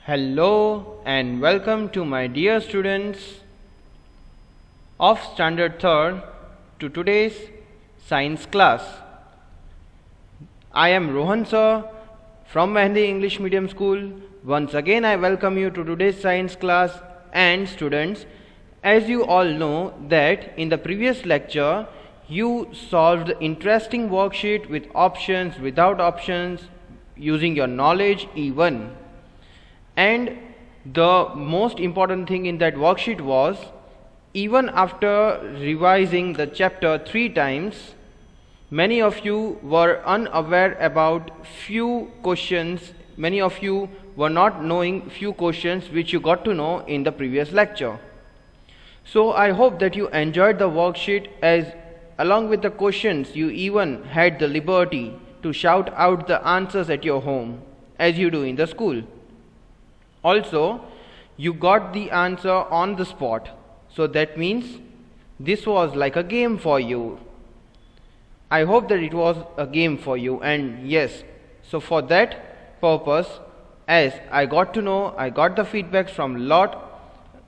Hello and welcome to my dear students of Standard 3rd to today's science class. I am Rohan sir from Mehndi English Medium School. Once again I welcome you to today's science class. And students, as you all know that in the previous lecture you solved the interesting worksheet with options, without options, using your knowledge even. And the most important thing in that worksheet was, even after revising the chapter 3 times, many of you were unaware about few questions. Many of you were not knowing few questions which you got to know in the previous lecture. So I hope that you enjoyed the worksheet, as along with the questions you even had the liberty to shout out the answers at your home as you do in the school. Also, you got the answer on the spot, so that means this was like a game for you. I hope that it was a game for you, and yes, so for that purpose, as I got to know, I got the feedbacks from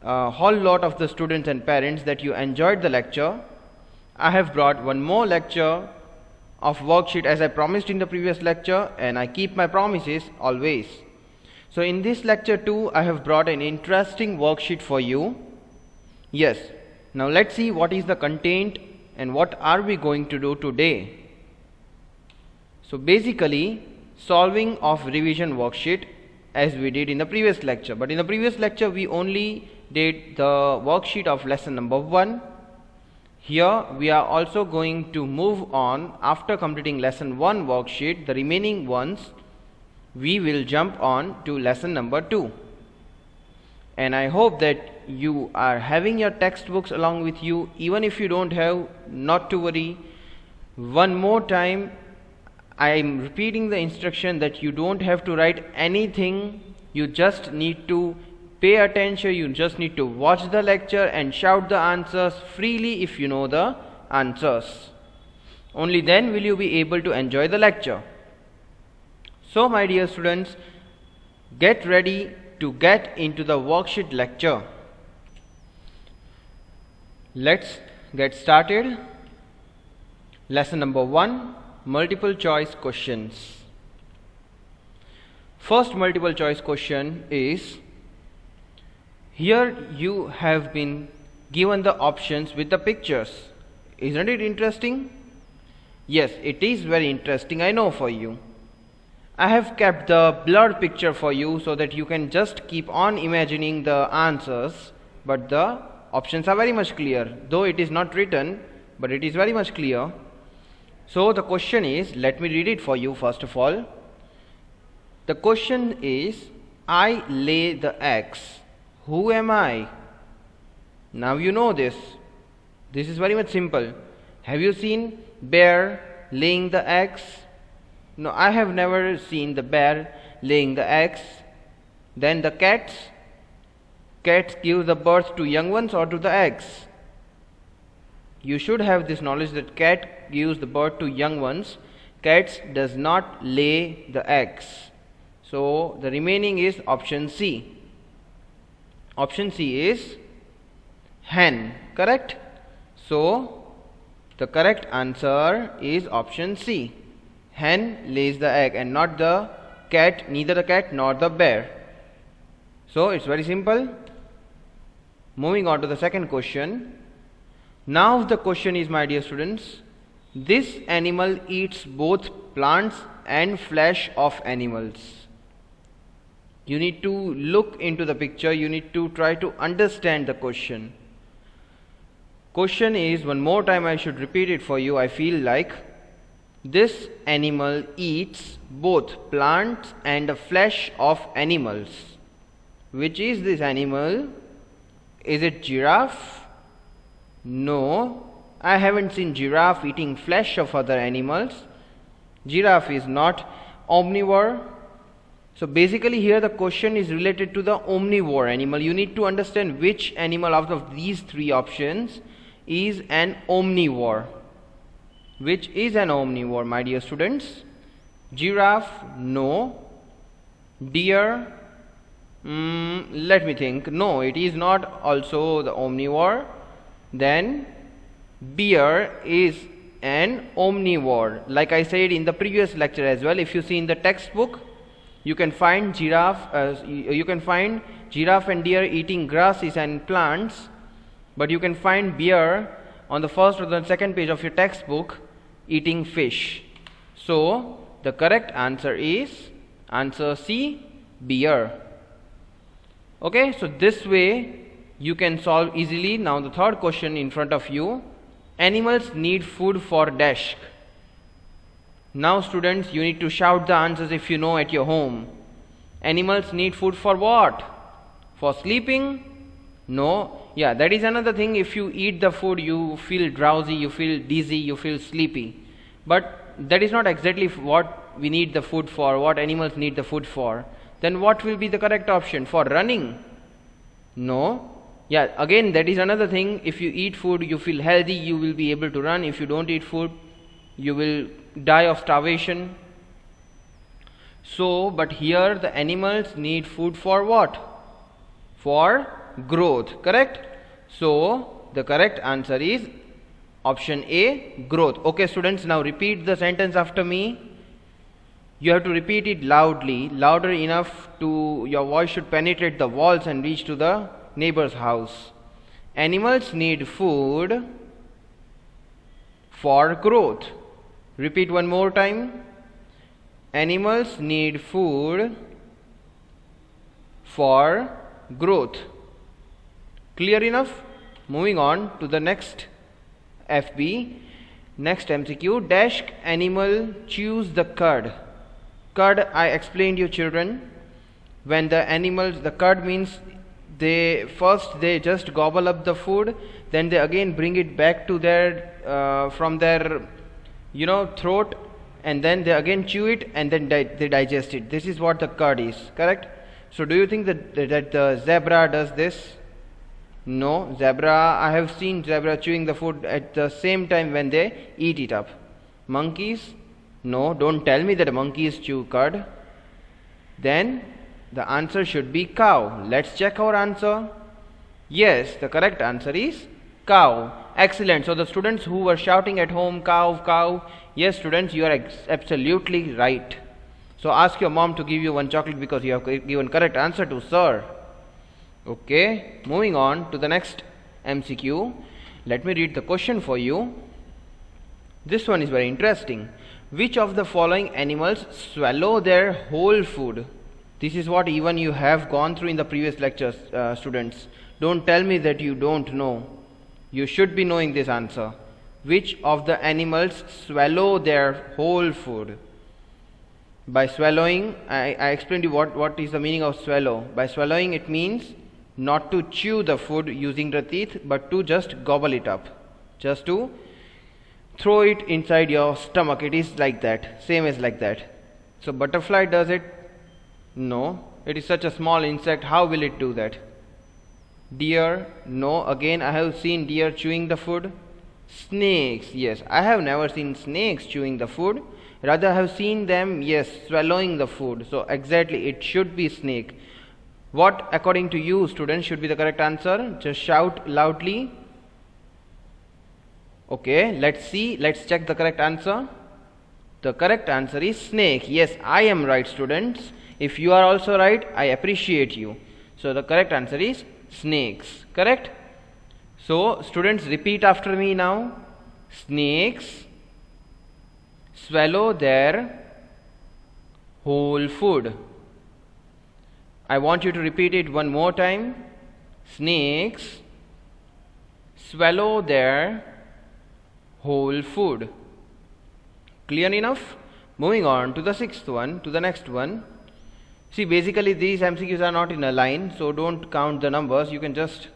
whole lot of the students and parents that you enjoyed the lecture. I have brought one more lecture of worksheet as I promised in the previous lecture, and I keep my promises always. So in this lecture too, I have brought an interesting worksheet for you. Yes, now let's see what is the content and what are we going to do today. So basically, solving of revision worksheet as we did in the previous lecture. But in the previous lecture, we only did the worksheet of lesson number 1. Here we are also going to move on. After completing lesson 1 worksheet, the remaining ones we will jump on to lesson number 2. And I hope that you are having your textbooks along with you. Even if you don't have, not to worry. One more time, I am repeating the instruction that you don't have to write anything. You just need to pay attention. You just need to watch the lecture and shout the answers freely if you know the answers. Only then will you be able to enjoy the lecture. So my dear students, get ready to get into the worksheet lecture. Let's get started. Lesson number 1, multiple choice questions. First multiple choice question is, here you have been given the options with the pictures. Isn't it interesting? Yes, it is very interesting, I know for you. I have kept the blurred picture for you so that you can just keep on imagining the answers, but the options are very much clear, though it is not written, but it is very much clear. So the question is, let me read it for you first of all. The question is, I lay the eggs. Who am I? Now you know this. This is very much simple. Have you seen bear laying the eggs? No, I have never seen the bear laying the eggs. Then the cats give the birth to young ones or to the eggs. You should have this knowledge that cat gives the birth to young ones. Cats does not lay the eggs. So the remaining is option C. Option C is hen, correct? So the correct answer is option C. Hen lays the egg and not the cat, neither the cat nor the bear. So it's very simple. Moving on to the second question. Now the question is, my dear students, this animal eats both plants and flesh of animals. You need to look into the picture. You need to try to understand the question. Question is, one more time I should repeat it for you, I feel like. This animal eats both plants and the flesh of animals. Which is this animal? Is it giraffe? No, I haven't seen giraffe eating flesh of other animals. Giraffe is not omnivore. So basically here the question is related to the omnivore animal. You need to understand which animal out of these 3 options is an omnivore. Which is an omnivore, my dear students? Giraffe, no. Deer, Let me think. No, it is not also the omnivore. Then bear is an omnivore. Like I said in the previous lecture as well, if you see in the textbook, you can find giraffe and deer eating grasses and plants, but you can find bear on the first or the second page of your textbook eating fish. So the correct answer is answer C, bear. Okay, so this way you can solve easily. Now the third question in front of you. Animals need food for dash. Now students, you need to shout the answers if you know at your home. Animals need food for what? For sleeping? No. Yeah, that is another thing. If you eat the food, you feel drowsy, you feel dizzy, you feel sleepy. But that is not exactly what we need the food for, what animals need the food for. Then what will be the correct option? For running? No. Yeah, again, that is another thing. If you eat food, you feel healthy, you will be able to run. If you don't eat food, you will die of starvation. So, but here the animals need food for what? For growth, correct? So, the correct answer is option A, growth. Okay students, now repeat the sentence after me. You have to repeat it loudly, louder enough to your voice should penetrate the walls and reach to the neighbor's house. Animals need food for growth. Repeat one more time. Animals need food for growth. Clear enough? Moving on to the next FB. Next MCQ. Dash animal chews the cud. Cud, I explained you children. When the animals, the cud means they just gobble up the food, then they again bring it back to their from their throat, and then they again chew it and then they digest it. This is what the cud is, correct? So do you think that the zebra does this? No, I have seen zebra chewing the food at the same time when they eat it up. Monkeys? No, don't tell me that monkeys chew cud. Then the answer should be cow. Let's check our answer. Yes, the correct answer is cow. Excellent. So the students who were shouting at home, cow, cow, yes students, you are absolutely right. So ask your mom to give you one chocolate because you have given correct answer to sir. Okay, moving on to the next MCQ. Let me read the question for you. This one is very interesting. Which of the following animals swallow their whole food? This is what even you have gone through in the previous lectures, students. Don't tell me that you don't know. You should be knowing this answer. Which of the animals swallow their whole food? By swallowing, I explained you what is the meaning of swallow. By swallowing, it means not to chew the food using the teeth, but to just gobble it up. Just to throw it inside your stomach. It is like that, same as like that. So butterfly does it? No, it is such a small insect. How will it do that? Deer? No, again I have seen deer chewing the food. Snakes? Yes, I have never seen snakes chewing the food. Rather I have seen them, yes, swallowing the food. So exactly, it should be snake. What according to you students should be the correct answer? Just shout loudly. Okay, let's see, let's check the correct answer. The correct answer is snake. Yes, I am right students. If you are also right, I appreciate you. So the correct answer is snakes, correct? So students, repeat after me now. Snakes swallow their whole food. I want you to repeat it one more time. Snakes swallow their whole food. Clear enough? Moving on to the next one. See, basically these MCQs are not in a line, so don't count the numbers. You can just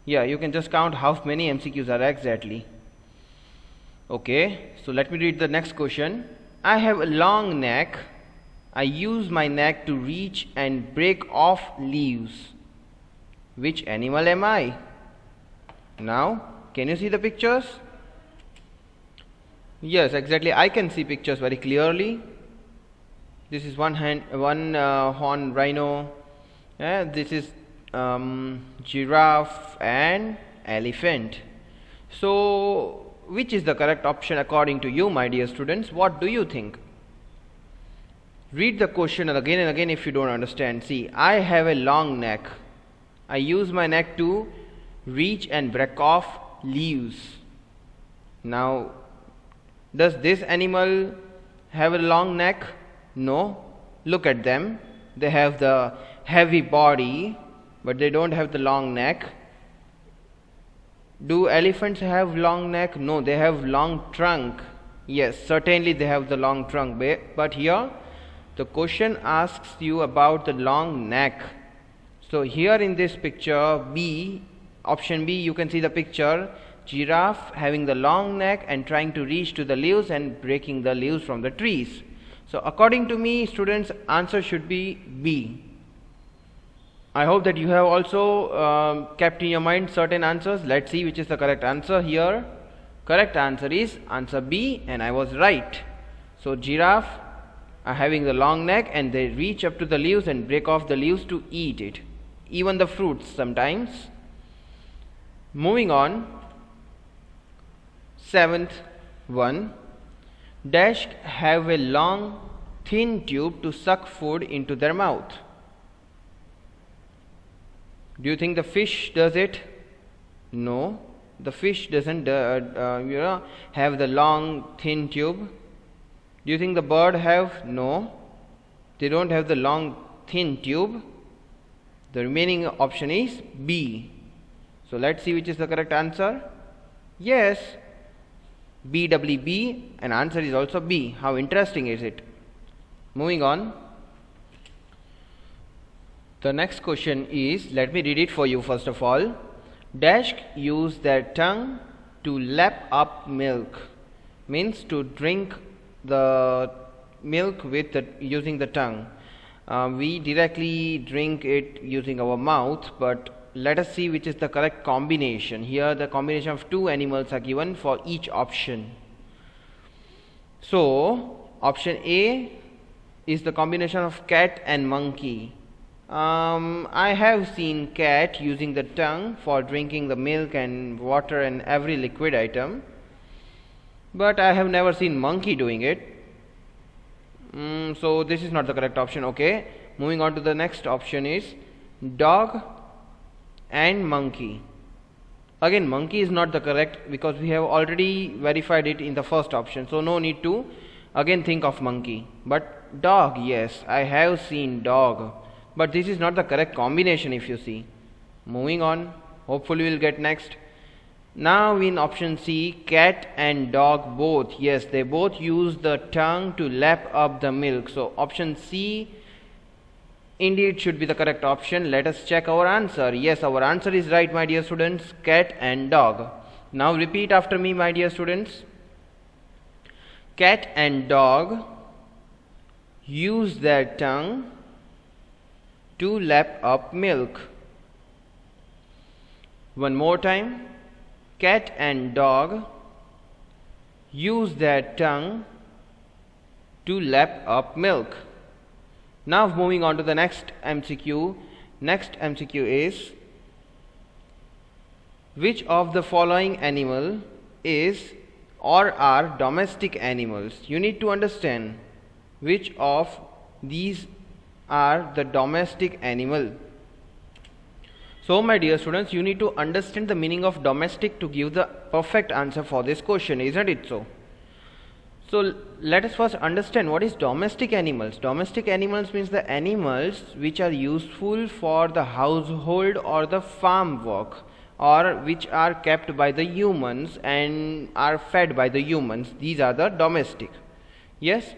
count how many MCQs are exactly. Okay, so let me read the next question. I have a long neck. I use my neck to reach and break off leaves. Which animal am I? Now, can you see the pictures? Yes, exactly. I can see pictures very clearly. This is one horn rhino. This is giraffe and elephant. So which is the correct option according to you, my dear students? What do you think? Read the question again and again if you don't understand. See, I have a long neck. I use my neck to reach and break off leaves. Now, does this animal have a long neck? No. Look at them. They have the heavy body, but they don't have the long neck. Do elephants have long neck? No, they have long trunk. Yes, certainly they have the long trunk. But here, the question asks you about the long neck. So here in this picture, B, option B, you can see the picture, giraffe having the long neck and trying to reach to the leaves and breaking the leaves from the trees. So according to me, students, answer should be B. I hope that you have also kept in your mind certain answers. Let's see which is the correct answer here. Correct answer is answer B, and I was right. So giraffe are having the long neck and they reach up to the leaves and break off the leaves to eat it. Even the fruits sometimes. Moving on. 7th one. Dash have a long thin tube to suck food into their mouth. Do you think the fish does it? No, the fish doesn't have the long thin tube. Do you think the bird have? No, they don't have the long thin tube. The remaining option is B. So let's see which is the correct answer. Yes, BWB, and answer is also B. How interesting is it? Moving on. The next question is, let me read it for you first of all. Dash use their tongue to lap up milk. Means to drink the milk with using the tongue. We directly drink it using our mouth, but let us see which is the correct combination. Here the combination of two animals are given for each option. So option A is the combination of cat and monkey. I have seen cat using the tongue for drinking the milk and water and every liquid item, but I have never seen monkey doing it. So this is not the correct option. Okay, moving on to the next option is dog and monkey. Again, monkey is not the correct because we have already verified it in the first option, so no need to again think of monkey. But dog, yes, I have seen dog, but this is not the correct combination if you see. Moving on, hopefully we will get next. Now in option C, cat and dog both, yes, they both use the tongue to lap up the milk. So option C indeed should be the correct option. Let us check our answer. Yes, our answer is right, my dear students, cat and dog. Now repeat after me, my dear students. Cat and dog use their tongue to lap up milk. One more time. Cat and dog use their tongue to lap up milk. Now moving on to the next MCQ. Next MCQ is, which of the following animal is or are domestic animals? You need to understand which of these are the domestic animal. So my dear students, you need to understand the meaning of domestic to give the perfect answer for this question, isn't it so? So let us first understand what is domestic animals. Domestic animals means the animals which are useful for the household or the farm work, or which are kept by the humans and are fed by the humans. These are the domestic. Yes.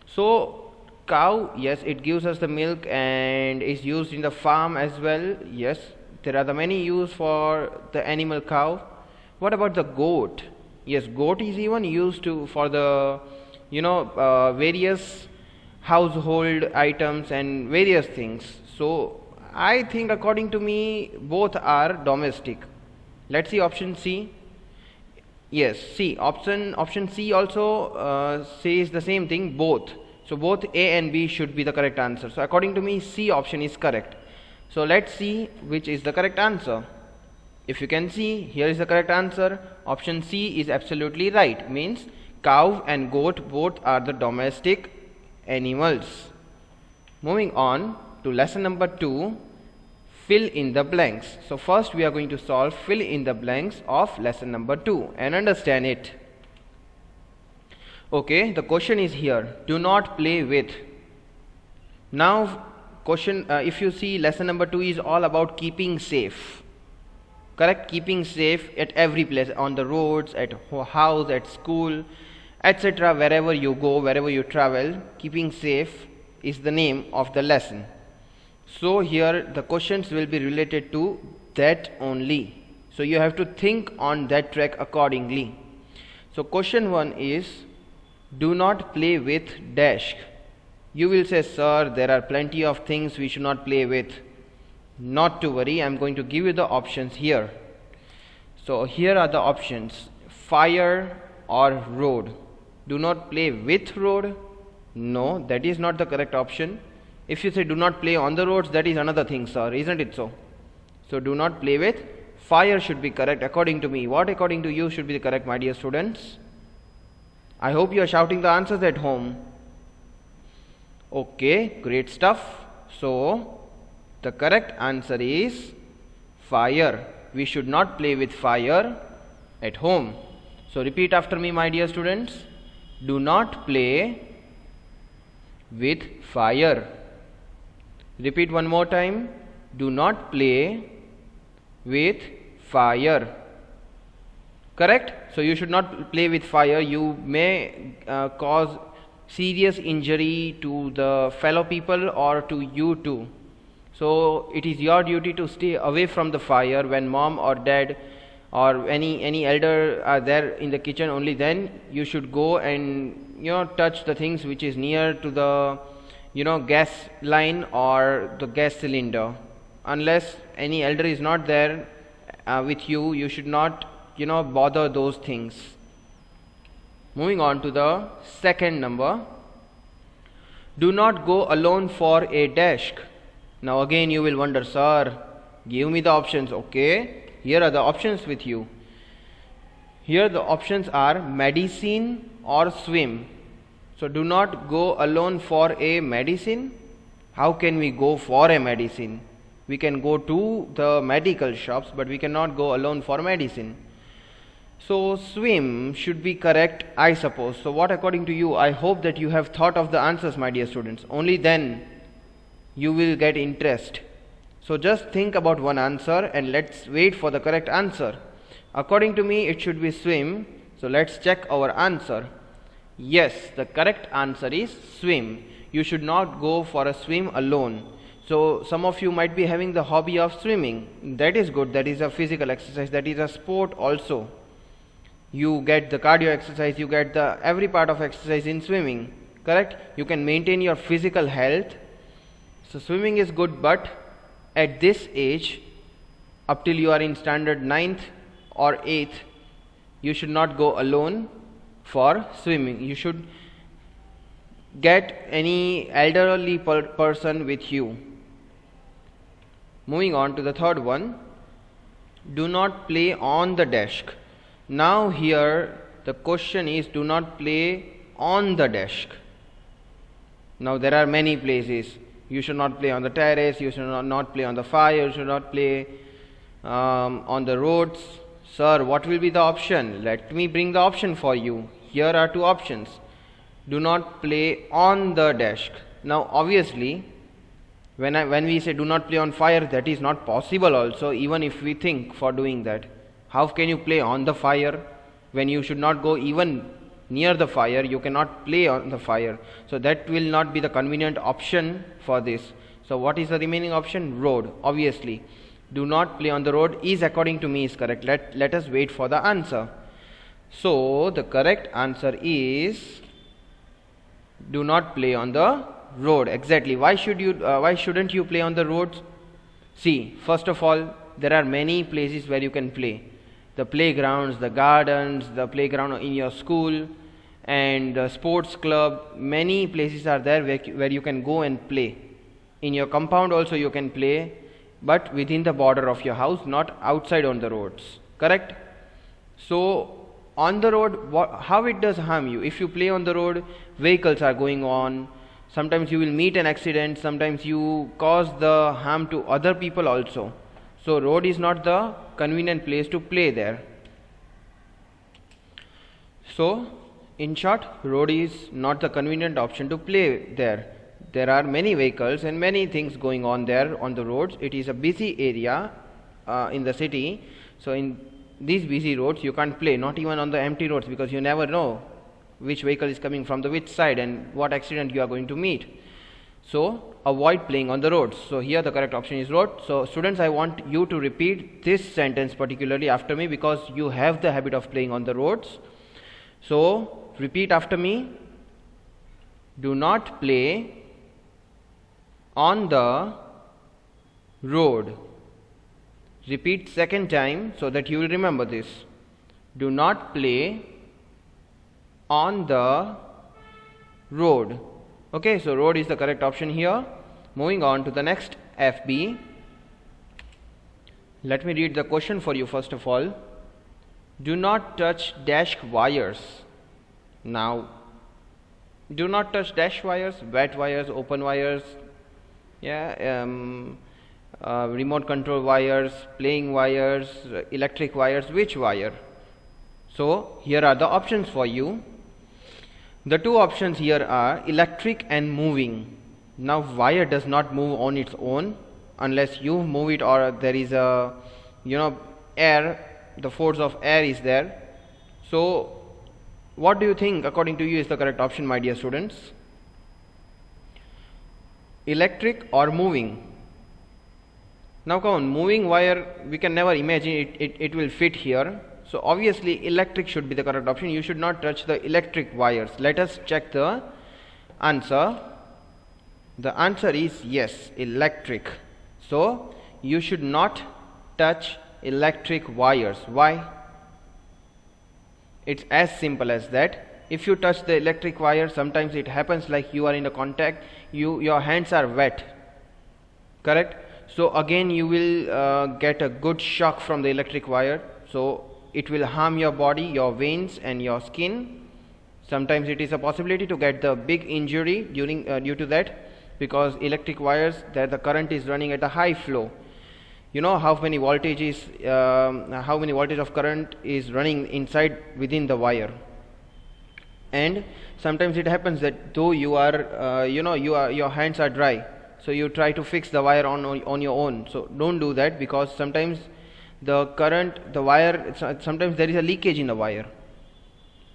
So cow, yes, it gives us the milk and is used in the farm as well. Yes, there are the many use for the animal cow. What about the goat? Yes, goat is even used for the various household items and various things. So I think according to me both are domestic. Let's see option C. Yes, C, option C also says the same thing, both. So both A and B should be the correct answer. So according to me, C option is correct. So let's see which is the correct answer. If you can see, here is the correct answer. Option C is absolutely right. Means cow and goat both are the domestic animals. Moving on to lesson number 2, fill in the blanks. So first we are going to solve fill in the blanks of lesson number 2 and understand it. Okay, the question is here, do not play with. Now question, if you see, lesson number 2 is all about keeping safe. Correct? Keeping safe at every place, on the roads, at house, at school, etc. Wherever you go, wherever you travel, keeping safe is the name of the lesson. So here the questions will be related to that only. So you have to think on that track accordingly. So question 1 is, do not play with dash. You will say, sir, there are plenty of things we should not play with. Not to worry, I am going to give you the options here. So here are the options, fire or road. Do not play with road. No, that is not the correct option. If you say do not play on the roads, that is another thing, sir, isn't it so? So do not play with fire should be correct according to me. What according to you should be the correct, my dear students? I hope you are shouting the answers at home. Okay, great stuff. So the correct answer is fire. We should not play with fire at home. So repeat after me, my dear students. Do not play with fire. Repeat one more time. Do not play with fire. Correct? So you should not play with fire. You may cause serious injury to the fellow people or to you too. So it is your duty to stay away from the fire. When mom or dad or any elder are there in the kitchen, only then you should go and touch the things which is near to the gas line or the gas cylinder. Unless any elder is not there with you, you should not bother those things. Moving on to the second number. Do not go alone for a dash. Now again you will wonder, sir, give me the options. Okay, here are the options with you. Here the options are medicine or swim. So do not go alone for a medicine. How can we go for a medicine? We can go to the medical shops, but we cannot go alone for medicine. So swim should be correct, I suppose. So what according to you? I hope that you have thought of the answers, my dear students. Only then you will get interest. So just think about one answer and let's wait for the correct answer. According to me, it should be swim. So let's check our answer. Yes, the correct answer is swim. You should not go for a swim alone. So some of you might be having the hobby of swimming. That is good. That is a physical exercise. That is a sport also. You get the cardio exercise. You get the every part of exercise in swimming. Correct? You can maintain your physical health. So swimming is good, but at this age, up till you are in standard 9th or 8th, you should not go alone for swimming. You should get any elderly person with you. Moving on to the third one. Do not play on the desk. Now here the question is, do not play on the desk. Now there are many places. You should not play on the terrace, you should not play on the fire, you should not play on the roads. Sir, what will be the option? Let me bring the option for you. Here are two options. Do not play on the desk. Now obviously, when we say do not play on fire, that is not possible also, even if we think for doing that. How can you play on the fire when you should not go even near the fire? You cannot play on the fire. So that will not be the convenient option for this. So what is the remaining option? Road. Obviously, do not play on the road is according to me is correct. Let us wait for the answer. So the correct answer is do not play on the road. Exactly. Why shouldn't you play on the roads? See, first of all, there are many places where you can play. The playgrounds, the gardens, the playground in your school, and the sports club. Many places are there where you can go and play. In your compound also you can play. but within the border of your house, not outside on the roads. Correct? So on the road, how it does harm you? If you play on the road, vehicles are going on, sometimes you will meet an accident, sometimes you cause the harm to other people also. So road is not the convenient place to play there. So in short, road is not the convenient option to play there. There are many vehicles and many things going on there on the roads. It is a busy area in the city. So in these busy roads you can't play, not even on the empty roads, because you never know which vehicle is coming from the which side and what accident you are going to meet. So avoid playing on the roads. So here the correct option is road. So students, I want you to repeat this sentence particularly after me, because you have the habit of playing on the roads. So repeat after me. Do not play on the road. Repeat second time so that you will remember this. Do not play on the road. Okay, so road is the correct option here. Moving on to the next FB. Let me read the question for you first of all. Do not touch dash wires. Now, do not touch dash wires, wet wires, open wires, remote control wires, playing wires, electric wires. Which wire? So here are the options for you. The two options here are electric and moving. Now wire does not move on its own unless you move it, or there is a air, the force of air is there. So what do you think according to you is the correct option, my dear students? Electric or moving? Now come on, moving wire, we can never imagine it will fit here. So obviously electric should be the correct option. You should not touch the electric wires. Let us check the answer. The answer is yes, electric. So you should not touch electric wires. Why? It's as simple as that. If you touch the electric wire, sometimes it happens like you are in a contact, your hands are wet. Correct? So again you will get a good shock from the electric wire. So it will harm your body, your veins and your skin. Sometimes it is a possibility to get the big injury due to that, because electric wires, there the current is running at a high flow. You know how many voltage of current is running inside within the wire. And sometimes it happens that though you are your hands are dry, so you try to fix the wire on your own. So don't do that, because sometimes sometimes there is a leakage in the wire.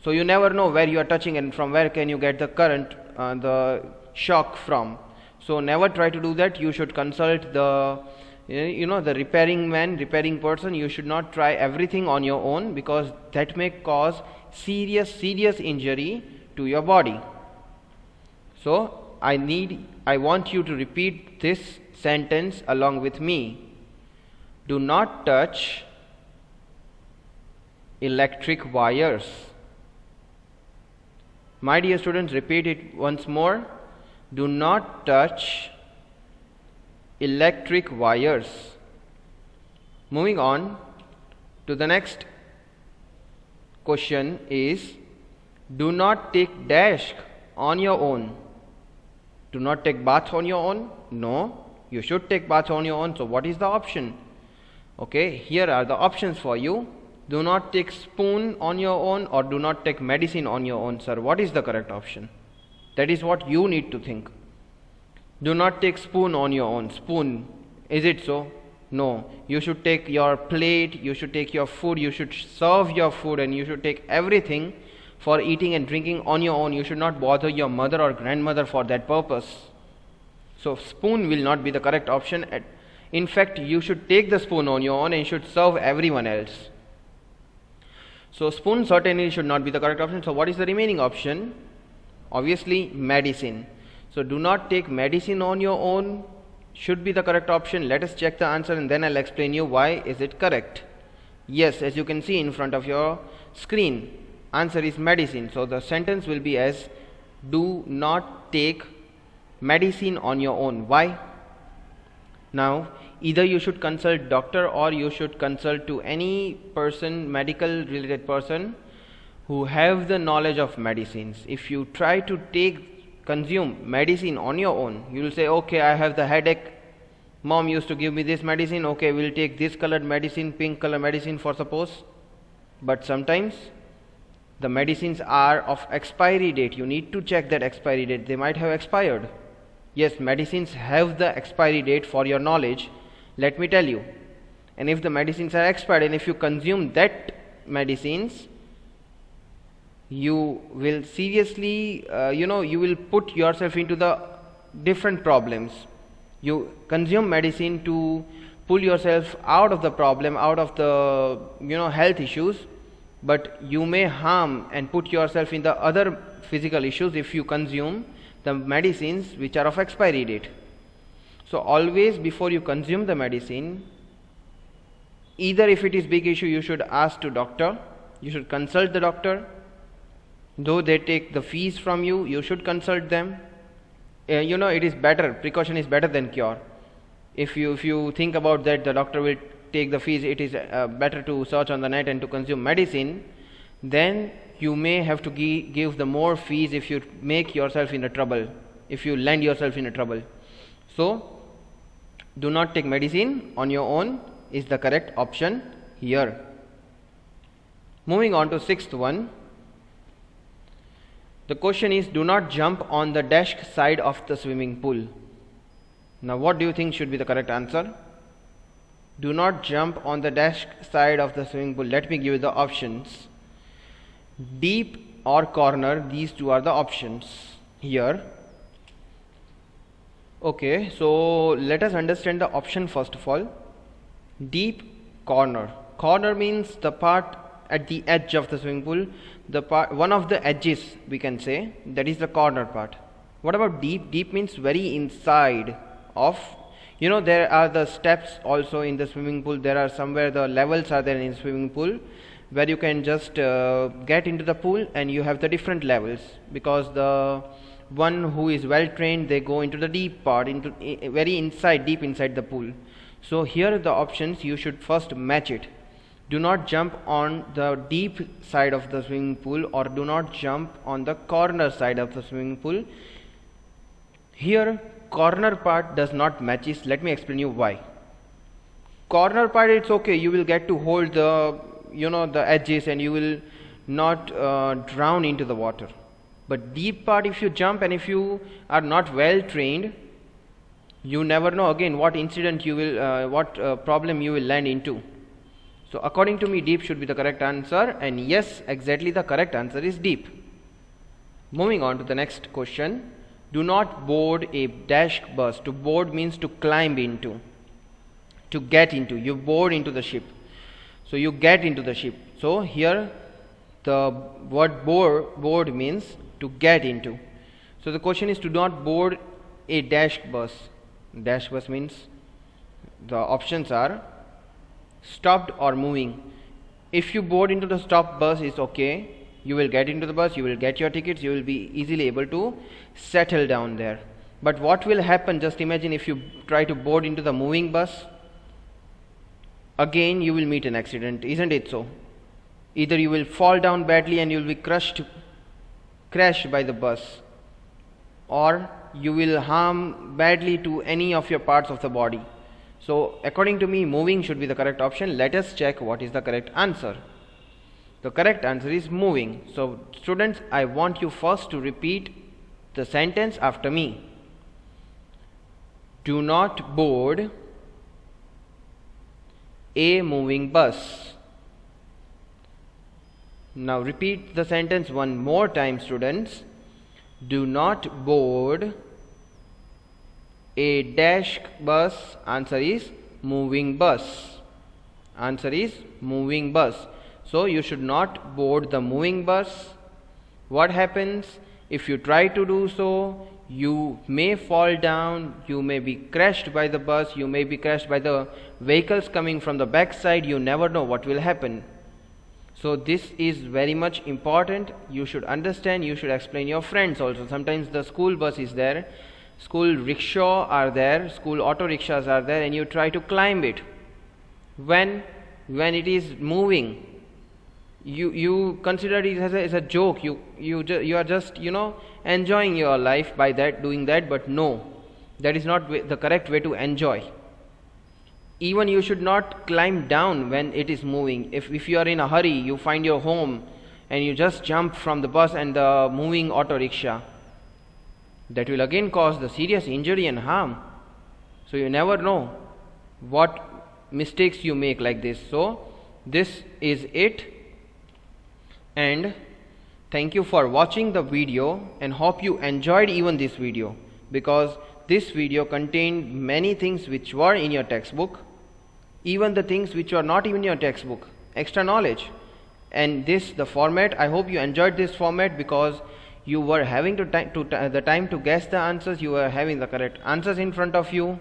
So you never know where you are touching and from where can you get the current, the shock from. So never try to do that. You should consult the the repairing person. You should not try everything on your own, because that may cause serious injury to your body. So I want you to repeat this sentence along with me. Do not touch electric wires. My dear students, repeat it once more. Do not touch electric wires. Moving on to the next question is, do not take dash on your own. Do not take bath on your own. No, you should take bath on your own. So what is the option? Okay, here are the options for you. Do not take spoon on your own, or do not take medicine on your own. Sir, what is the correct option? That is what you need to think. Do not take spoon on your own. Spoon, is it so? No, you should take your plate, you should take your food, you should serve your food, and you should take everything for eating and drinking on your own. You should not bother your mother or grandmother for that purpose. So spoon will not be the correct option. In fact, you should take the spoon on your own and should serve everyone else. So spoon certainly should not be the correct option. So what is the remaining option? Obviously medicine. So do not take medicine on your own should be the correct option. Let us check the answer and then I'll explain you why is it correct. Yes, as you can see in front of your screen, answer is medicine. So the sentence will be as, do not take medicine on your own. Why? Now either you should consult doctor or you should consult to any person, medical related person who have the knowledge of medicines. If you try to consume medicine on your own, you will say, okay, I have the headache, mom used to give me this medicine, okay, we'll take this colored medicine, pink color medicine for suppose. But sometimes the medicines are of expiry date. You need to check that expiry date. They might have expired. Yes, medicines have the expiry date, for your knowledge, let me tell you. And if the medicines are expired and if you consume that medicines, you will seriously, you will put yourself into the different problems. You consume medicine to pull yourself out of the problem, out of the health issues, but you may harm and put yourself in the other physical issues if you consume the medicines which are of expiry date. So always before you consume the medicine, either if it is big issue, you should ask to doctor, you should consult the doctor. Though they take the fees from you, you should consult them. It is better, precaution is better than cure. If you think about that the doctor will take the fees, it is better to search on the net and to consume medicine. Then you may have to give the more fees if you make yourself in a trouble, if you land yourself in a trouble. So do not take medicine on your own is the correct option here. Moving on to sixth one. The question is, do not jump on the dash side of the swimming pool. Now what do you think should be the correct answer? Do not jump on the dash side of the swimming pool. Let me give you the options. Deep or corner, these two are the options here. Okay, so let us understand the option first of all. Deep, corner. Corner means the part at the edge of the swimming pool, one of the edges we can say, that is the corner part. What about deep? Deep means very inside of, there are the steps also in the swimming pool. There are somewhere the levels are there in the swimming pool where you can just get into the pool, and you have the different levels, because the one who is well trained, they go into the deep part, into very inside, deep inside the pool. So here the options, you should first match it. Do not jump on the deep side of the swimming pool, or do not jump on the corner side of the swimming pool. Here corner part does not matches. Let me explain you why. Corner part, it's okay, you will get to hold the the edges and you will not drown into the water. But deep part, if you jump and if you are not well trained, you never know again what incident you will what problem you will land into. So according to me, deep should be the correct answer, and yes, exactly the correct answer is deep. Moving on to the next question. Do not board a dash bus. To board means to climb into, to get into. You board into the ship, so you get into the ship. So here the word board means to get into. So the question is, do not board a dash bus. Dash bus means the options are stopped or moving. If you board into the stopped bus, is okay, you will get into the bus, you will get your tickets, you will be easily able to settle down there. But what will happen, just imagine if you try to board into the moving bus, again you will meet an accident, isn't it so? Either you will fall down badly and you will be crashed by the bus, or you will harm badly to any of your parts of the body. So according to me, moving should be the correct option. Let us check what is the correct answer. The correct answer is moving. So students, I want you first to repeat the sentence after me. Do not board a moving bus. Now repeat the sentence one more time, students. Do not board a dash bus. Answer is moving bus. Answer is moving bus. So you should not board the moving bus. What happens if you try to do so? You may fall down, you may be crashed by the bus, you may be crashed by the vehicles coming from the back side. You never know what will happen. So this is very much important. You should understand, you should explain your friends also. Sometimes the school bus is there, school rickshaw are there, school auto rickshaws are there, and you try to climb it. When it is moving, you consider it as a joke. You are just enjoying your life by doing that. But no, that is not the correct way to enjoy. Even you should not climb down when it is moving. If you are in a hurry, you find your home and you just jump from the bus and the moving auto rickshaw, that will again cause the serious injury and harm. So you never know what mistakes you make like this. So this is it, and thank you for watching the video, and hope you enjoyed even this video, because this video contained many things which were in your textbook, even the things which are not even in your textbook, extra knowledge. And the format, I hope you enjoyed this format, because you were having the time to guess the answers, you were having the correct answers in front of you.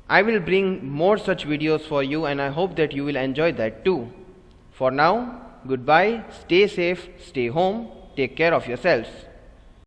I will bring more such videos for you, and I hope that you will enjoy that too. For now, goodbye, stay safe, stay home, take care of yourselves.